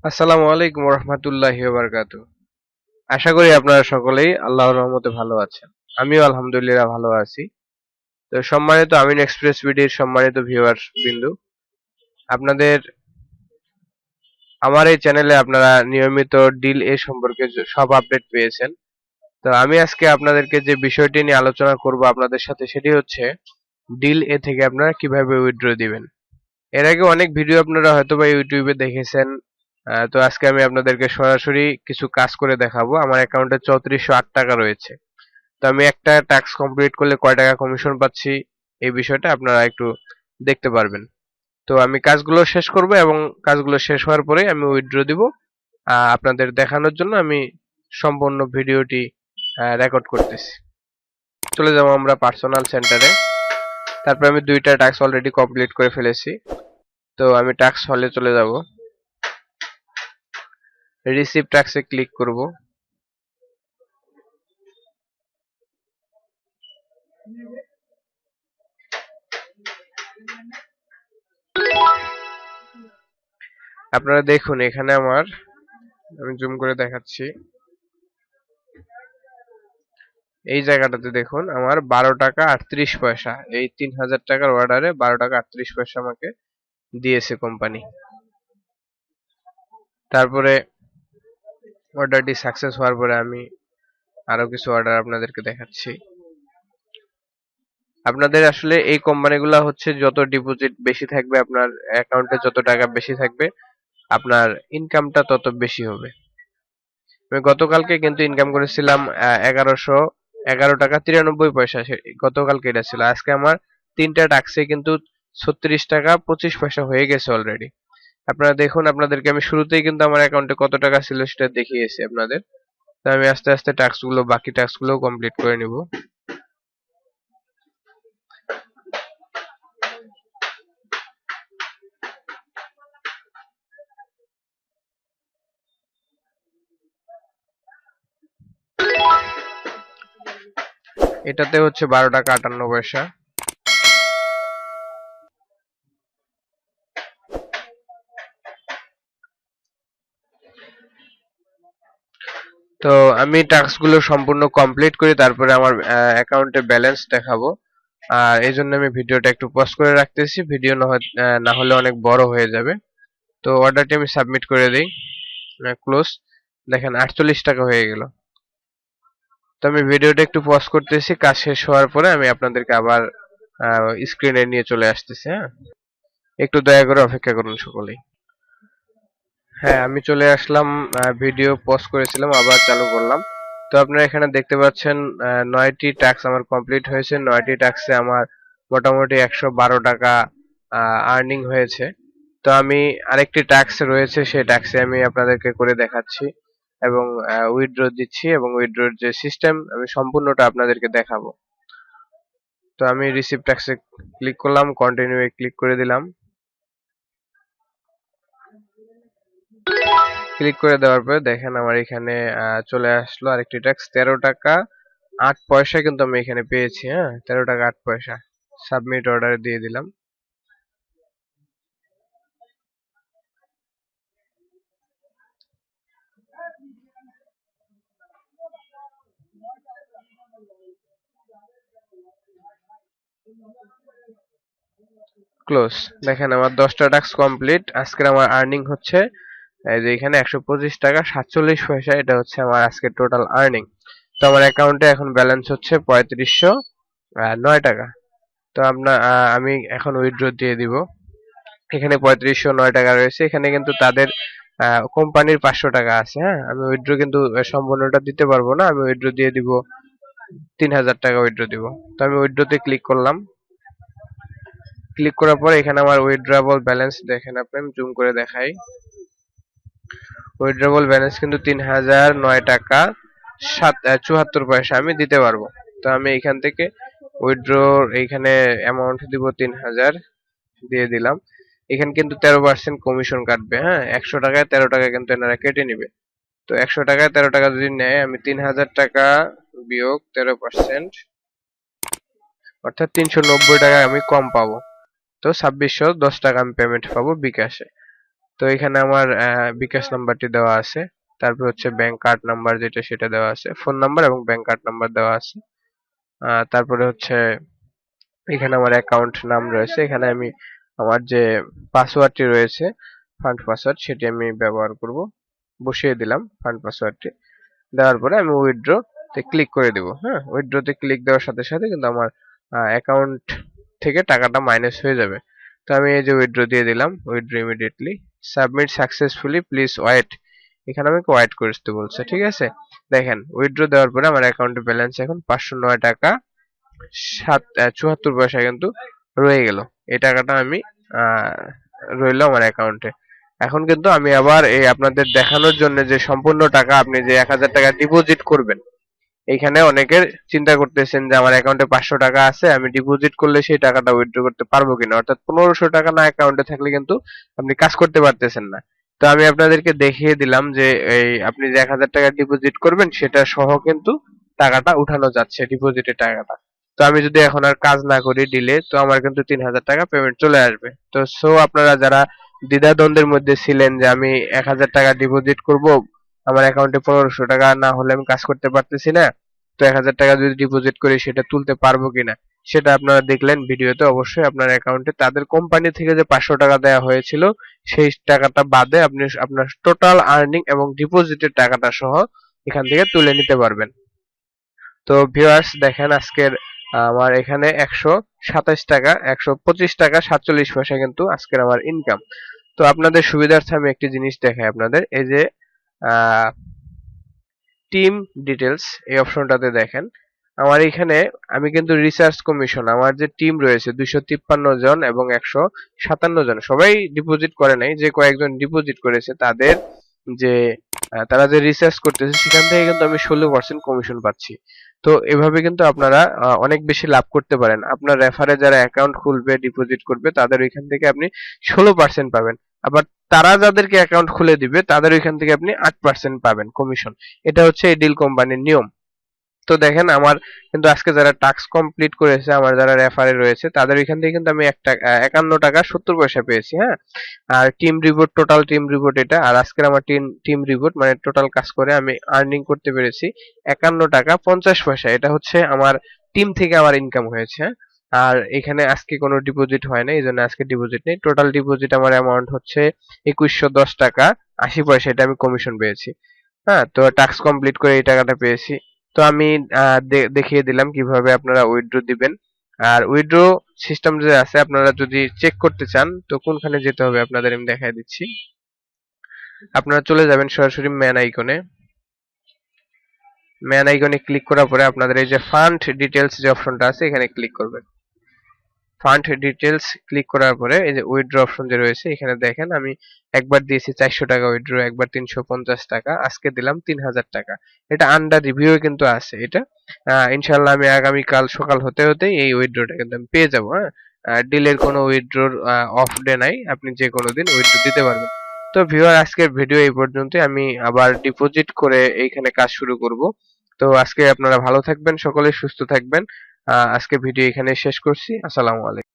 আসসালামু আলাইকুম রহমতুল্লাহি ওয়া বারাকাতুহু। আশা করি আপনারা সকলেই আল্লাহর রহমতে ভালো আছেন। আমিও আলহামদুলিল্লাহ ভালো আছি। তো সম্মানিত আমিন এক্সপ্রেস বিডির সম্মানিত ভিউয়ার্স বিন্দু, আপনাদের আমার এই চ্যানেলে আপনারা নিয়মিত ডিল এ সম্পর্কে সব আপডেট পেয়েছেন। তো আমি আজকে আপনাদেরকে যে বিষয়টি নিয়ে আলোচনা করব আপনাদের সাথে, সেটি হচ্ছে ডিল এ থেকে আপনারা কিভাবে উইথড্র দিবেন। এর আগে অনেক ভিডিও আপনারা হয়তোবা ইউটিউবে দেখেছেন। তো আজকে আমি আপনাদেরকে সরাসরি কিছু কাজ করে দেখাবো। আমার অ্যাকাউন্টে 3408 টাকা রয়েছে। তো আমি একটা টাস্ক কমপ্লিট করলে কয় টাকা কমিশন পাচ্ছি, এই বিষয়টা আপনারা একটু দেখতে পারবেন। তো আমি কাজগুলো শেষ করব এবং কাজগুলো শেষ হওয়ার পরে আমি উইথড্র দিব। আপনাদের দেখানোর জন্য আমি সম্পূর্ণ ভিডিওটি রেকর্ড করতেছি। চলে যাবো আমরা পার্সোনাল সেন্টারে। তারপর আমি দুইটা টাস্ক অলরেডি কমপ্লিট করে ফেলেছি। তো আমি টাস্ক হলে চলে যাব, রিসিভ টাস্কে ক্লিক করব। আপনারা দেখুন এখানে আমি জুম করে দেখাচ্ছি। এই জায়গাটাতে দেখুন আমার 12 টাকা 38 পয়সা, এই 3000 টাকার অর্ডারে 12 টাকা 38 পয়সা আমাকে দিয়েছে কোম্পানি। তারপরে অর্ডারটি সাকসেস হওয়ার পরে আমি আরো কিছু অর্ডার আপনাদেরকে দেখাচ্ছি। আপনাদের আসলে এই কোম্পানিগুলো হচ্ছে যত ডিপোজিট বেশি থাকবে, আপনার অ্যাকাউন্টে যত টাকা বেশি থাকবে, আপনার ইনকামটা তত বেশি হবে। আমি গতকালকে কিন্তু ইনকাম করেছিলাম 1111 টাকা 93 পয়সা। গতকালকে এটা ছিল। আজকে আমার তিনটা টাক্সে কিন্তু 36 টাকা 25 পয়সা হয়ে গেছে অলরেডি। আপনারা দেখুন, আপনাদেরকে আমি শুরুতেই কিন্তু আমার অ্যাকাউন্টে কত টাকা ছিল সেটা দেখিয়েছি আপনাদের। তো আমি আস্তে আস্তে বাকি টাস্কগুলো কমপ্লিট করে নিব। এটাতে হচ্ছে 12 টাকা 58 পয়সা। তো আমি টাস্কগুলো সম্পূর্ণ কমপ্লিট করি, তারপরে আমার অ্যাকাউন্টে ব্যালেন্স দেখাবো। আর এই জন্য আমি ভিডিওটা একটু পজ করে রাখতেছি, ভিডিও না হলে অনেক বড় হয়ে যাবে। তো অর্ডারটি আমি সাবমিট করে দিই, ক্লোজ। দেখেন 48 টাকা হয়ে গেল। তো আমি ভিডিওটা একটু পজ করতেছি, কাজ শেষ হওয়ার পরে আমি আপনাদেরকে আবার স্ক্রিনে নিয়ে চলে আসতেছি। হ্যাঁ, একটু দয়া করে অপেক্ষা করুন সকলেই। হ্যাঁ, আমি চলে আসলাম। ভিডিও পজ করেছিলাম, আবার চালু করলাম। তো আপনারা এখানে দেখতে পাচ্ছেন 9টি টাস্ক আমার কমপ্লিট হয়েছে। 9টি টাস্কে আমার মোটামুটি 112 টাকা আর্নিং হয়েছে। তো আমি আরেকটি টাস্ক রয়েছে, সেই টাস্কে আমি আপনাদেরকে করে দেখাচ্ছি এবং উইথড্র দিচ্ছি, এবং উইথড্রর যে সিস্টেম আমি সম্পূর্ণটা আপনাদেরকে দেখাবো। তো আমি রিসিভ টাস্কে ক্লিক করলাম, কন্টিনিউ এ ক্লিক করে দিলাম। ক্লিক করে দেওয়ার পরে দেখেন আমার এখানে চলে আসলো আরেকটি ট্যাক্স। 13 টাকা 8 পয়সা কিন্তু আমি এখানে পেয়েছি। হ্যাঁ, 13 টাকা 8 পয়সা। সাবমিট অর্ডার দিয়ে দিলাম। ক্লোজ। দেখেন আমার 10টা টাস্ক কমপ্লিট। আজকের আমার আর্নিং হচ্ছে এই যে এখানে 125 টাকা 47 পয়সা। এটা হচ্ছে আমার আজকের টোটাল আর্নিং। তো আমার অ্যাকাউন্টে এখন ব্যালেন্স হচ্ছে 3509 টাকা। তো আমি এখন উইথড্র দিয়ে দিব। এখানে 3509 টাকা রয়েছে। এখানে কিন্তু তাদের কোম্পানির 500 টাকা আছে। হ্যাঁ, আমি উইথড্র কিন্তু সম্পূর্ণটা দিতে পারবো না। আমি উইথড্র দিয়ে দিব 3000 টাকা উইথড্র দিব। তো আমি উইথড্রতে ক্লিক করলাম। ক্লিক করার পরে এখানে আমার উইথড্রবল ব্যালেন্স দেখেন আপনি, আমি জুম করে দেখাই। উইথড্রবল ব্যালেন্স কিন্তু 3009 টাকা 74 পয়সা আমি দিতে পারবো। তো আমি এখান থেকে উইথড্র এইখানে অ্যামাউন্ট দিব 3000 দিয়ে দিলাম। এখানে কিন্তু 13% কমিশন কাটবে। হ্যাঁ, 100 টাকায় 13 টাকা কিন্তু এনারা কেটে নিবে। তো 100 টাকায় 13 টাকা যদি নেয়, আমি 3000 টাকা বিয়োগ 13%, অর্থাৎ 390 টাকা আমি কম পাবো। তো 2610 টাকা আমি পেমেন্ট পাবো বিকাশে। তো তো এখানে আমার বিকাশ নাম্বারটি দেওয়া আছে, তারপর হচ্ছে ব্যাংক কার্ড নাম্বার যেটা সেটা দেওয়া আছে, ফোন নাম্বার এবং ব্যাংক কার্ড নাম্বার দেওয়া আছে। তারপরে হচ্ছে এখানে আমার অ্যাকাউন্ট নাম রয়েছে, এখানে আমি আমার যে পাসওয়ার্ডটি রয়েছে ফান্ড পাসওয়ার্ড সেটি আমি ব্যবহার করব, বসিয়ে দিলাম ফান্ড পাসওয়ার্ডটি। দেওয়ার পরে আমি উইথড্র তে ক্লিক করে দেব। হ্যাঁ, উইথড্র তে ক্লিক দেওয়ার সাথে সাথে কিন্তু আমার অ্যাকাউন্ট থেকে টাকাটা মাইনাস হয়ে যাবে। তো আমি এই যে উইথড্র দিয়ে দিলাম, withdraw immediately, submit successfully please wait, এখানে আমাকে ওয়েট করতে বলছে। ঠিক আছে, দেখেন উইথড্র দেওয়ার পরে আমার অ্যাকাউন্টে ব্যালেন্স এখন 509 টাকা 74 পয়সা কিন্তু রয়ে গেল। এই টাকাটা আমি রইলো আমার অ্যাকাউন্টে। এখন কিন্তু আমি আবার এই আপনাদের দেখানোর জন্য যে সম্পূর্ণ টাকা আপনি যে 1000 টাকা ডিপোজিট করবেন, এইখানে অনেকের চিন্তা করতেছেন যে আমার অ্যাকাউন্টে 500 টাকা আছে, আমি ডিপোজিট করলে সেই টাকাটা উইথড্র করতে পারবো কিনা, অর্থাৎ 1500 টাকা না অ্যাকাউন্টে থাকলে কিন্তু আপনি কাজ করতে পারতেছেন না। তো আমি আপনাদেরকে দেখিয়ে দিলাম যে এই আপনি যে 1000 টাকা ডিপোজিট করবেন সেটা সহ কিন্তু টাকাটা উঠানো যাচ্ছে, ডিপোজিটের টাকাটা। তো আমি যদি এখন আর কাজ না করি ডিলে, তো আমার কিন্তু 3000 টাকা পেমেন্ট চলে আসবে। তো সো আপনারা যারা দ্বিধাদ্বন্দ্বের মধ্যে ছিলেন যে আমি 1000 টাকা ডিপোজিট করব, আমার অ্যাকাউন্টে 1500 টাকা না হলে আমি কাজ করতে পারতেছি না, তো 1000 টাকা যদি ডিপোজিট করি সেটা তুলতে পারবো কিনা, সেটা আপনারা দেখলেন ভিডিওতে। অবশ্যই আপনার অ্যাকাউন্টে তাদের কোম্পানি থেকে যে 500 টাকা দেওয়া হয়েছিল সেই টাকাটা বাদে আপনি আপনার টোটাল আর্নিং এবং ডিপোজিটের টাকাটা সহ এখান থেকে তুলে নিতে পারবেন। তো ভিউয়ার্স দেখেন আজকের আমার এখানে 127 টাকা 125 টাকা 47 পয়সা কিন্তু আজকের আমার ইনকাম। তো আপনাদের সুবিধার্থে আমি একটি জিনিস দেখাই আপনাদের, এই যে টিম ডিটেলস এই অপশনটাতে দেখেন আমার এখানে আমি কিন্তু রিসার্চ কমিশন, আমার যে টিম রয়েছে 253 জন এবং 157 জন সবাই ডিপোজিট করে নাই, যে কয়েকজন ডিপোজিট করেছে তাদের যে তারা যে রিসার্চ করতেছে সেখান থেকে কিন্তু আমি 16% কমিশন পাচ্ছি। তো এভাবে কিন্তু আপনারা অনেক বেশি লাভ করতে পারেন। আপনার রেফারে যারা অ্যাকাউন্ট খুলবে ডিপোজিট করবে তাদের ওইখান থেকে আপনি 16% পাবেন, আবার তারা যাদেরকে অ্যাকাউন্ট খুলে দিবে তাদের ওইখান থেকে আপনি 8% পাবেন কমিশন। এটা হচ্ছে এই ডিল কোম্পানির নিয়ম। তো দেখেন আমার কিন্তু আজকে যারা টাস্ক কমপ্লিট করেছে, আমার যারা রেফারে রয়েছে তাদের এখান থেকে কিন্তু আমি 51 টাকা 70 পয়সা পেয়েছি। হ্যাঁ, আর team report, total team report এটা, আর আজকের আমার টিম রিপোর্ট মানে টোটাল কাজ করে আমি আর্নিং করতে পেরেছি 51 টাকা 50 পয়সা। এটা হচ্ছে আমার টিম থেকে আমার ইনকাম হয়েছে। হ্যাঁ, আর এখানে আজকে কোনো ডিপোজিট হয় না, এই জন্য আজকে ডিপোজিট নেই। টোটাল ডিপোজিট আমার অ্যামাউন্ট হচ্ছে 2110 টাকা 80 পয়সা, এটা আমি কমিশন পেয়েছি। হ্যাঁ, তো টাস্ক কমপ্লিট করে এই টাকাটা পেয়েছি। তো আমি দেখিয়ে দিলাম কিভাবে আপনারা উইথড্র দিবেন। আর উইথড্র সিস্টেম যে আছে আপনারা যদি চেক করতে চান তো কোনখানে যেতে হবে আপনাদের আমি দেখাই দিচ্ছি। আপনারা চলে যাবেন সরাসরি ম্যান আইকনে। ম্যান আইকনে ক্লিক করার পরে আপনাদের এই যে ফান্ড ডিটেলস যে অপশনটা আছে এখানে ক্লিক করবেন। ফান্ড ডিটেলস ক্লিক করার পরে এই যে উইথড্র অপশন যে রয়েছে এখানে দেখেন আমি একবার দিয়েছি 400 টাকা উইথড্র, একবার 350 টাকা, আজকে দিলাম 3000 টাকা। এটা আন্ডার রিভিউ কিন্তু আছে এটা। ইনশাআল্লাহ আমি আগামী কাল সকাল হতে হতে এই উইথড্রটা কিন্তু আমি পেয়ে যাব। হ্যাঁ, ডিলের কোনো উইথড্রর অফ ডে নাই, আপনি যে কোনো দিন উইথড্র দিতে পারবেন। তো ভিউয়ার আজকের ভিডিও এই পর্যন্তই, আমি আবার ডিপোজিট করে এইখানে কাজ শুরু করব। তো আজকে আপনারা ভালো থাকবেন, সকলে সুস্থ থাকবেন। আজকে ভিডিও এখানে শেষ করছি। আসসালামু আলাইকুম।